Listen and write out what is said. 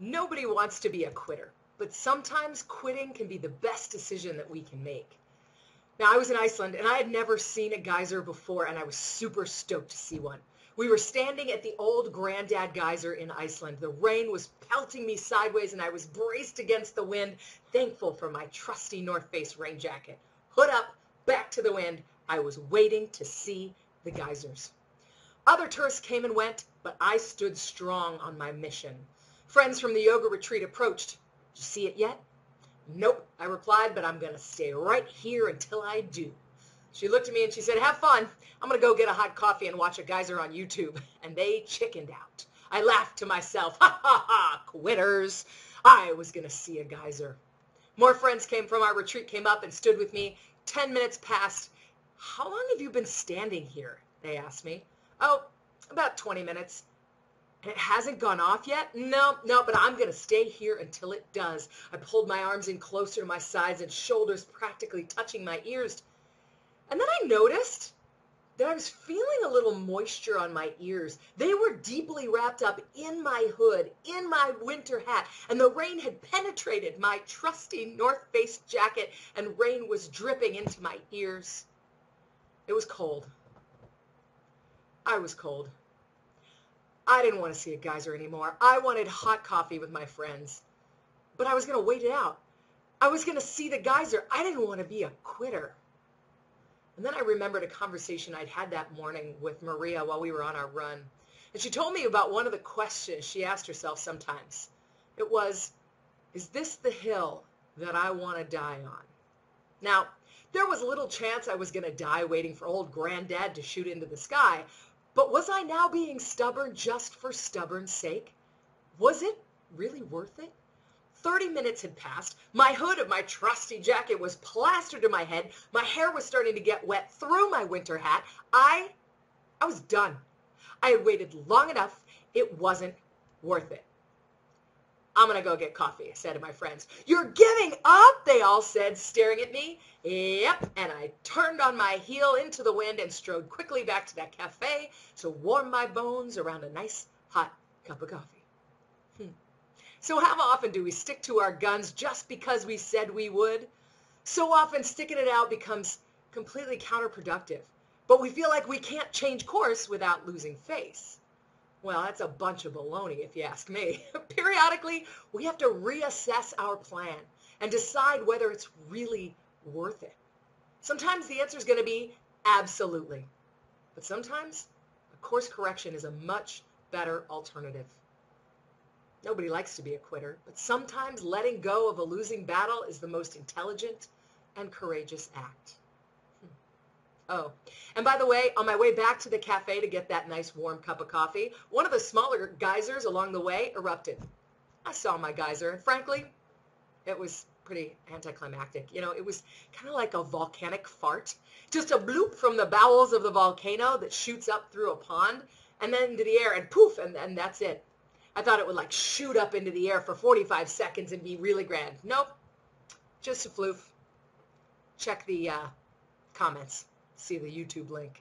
Nobody wants to be a quitter, but sometimes quitting can be the best decision that we can make. Now, I was in Iceland, and I had never seen a geyser before, and I was super stoked to see one. We were standing at the old Granddad geyser in Iceland. The rain was pelting me sideways, and I was braced against the wind, thankful for my trusty North Face rain jacket. Hood up, back to the wind. I was waiting to see the geysers. Other tourists came and went, but I stood strong on my mission. Friends from the yoga retreat approached. Did you see it yet? Nope, I replied, but I'm going to stay right here until I do. She looked at me and she said, have fun. I'm going to go get a hot coffee and watch a geyser on YouTube. And they chickened out. I laughed to myself, ha ha ha, quitters. I was going to see a geyser. More friends came from our retreat, came up and stood with me. 10 minutes passed. How long have you been standing here? They asked me. Oh, about 20 minutes. It hasn't gone off yet? No, but I'm going to stay here until it does. I pulled my arms in closer to my sides and shoulders, practically touching my ears. And then I noticed that I was feeling a little moisture on my ears. They were deeply wrapped up in my hood, in my winter hat, and the rain had penetrated my trusty North Face jacket, and rain was dripping into my ears. It was cold. I was cold. I didn't want to see a geyser anymore. I wanted hot coffee with my friends. But I was going to wait it out. I was going to see the geyser. I didn't want to be a quitter. And then I remembered a conversation I'd had that morning with Maria while we were on our run. And she told me about one of the questions she asked herself sometimes. It was, is this the hill that I want to die on? Now, there was little chance I was going to die waiting for old Granddad to shoot into the sky. But was I now being stubborn just for stubborn's sake? Was it really worth it? 30 minutes had passed. My hood of my trusty jacket was plastered to my head. My hair was starting to get wet through my winter hat. I was done. I had waited long enough. It wasn't worth it. I'm going to go get coffee, I said to my friends. You're giving up, they all said, staring at me. Yep, and I turned on my heel into the wind and strode quickly back to that cafe to warm my bones around a nice hot cup of coffee. So how often do we stick to our guns just because we said we would? So often sticking it out becomes completely counterproductive, but we feel like we can't change course without losing face. Well, that's a bunch of baloney, if you ask me. Periodically, we have to reassess our plan and decide whether it's really worth it. Sometimes the answer is going to be absolutely. But sometimes a course correction is a much better alternative. Nobody likes to be a quitter, but sometimes letting go of a losing battle is the most intelligent and courageous act. Oh, and by the way, on my way back to the cafe to get that nice warm cup of coffee, one of the smaller geysers along the way erupted. I saw my geyser, and frankly, it was pretty anticlimactic. You know, it was kind of like a volcanic fart, just a bloop from the bowels of the volcano that shoots up through a pond and then into the air, and poof, and that's it. I thought it would like shoot up into the air for 45 seconds and be really grand. Nope, just a floof. Check the comments. See the YouTube link.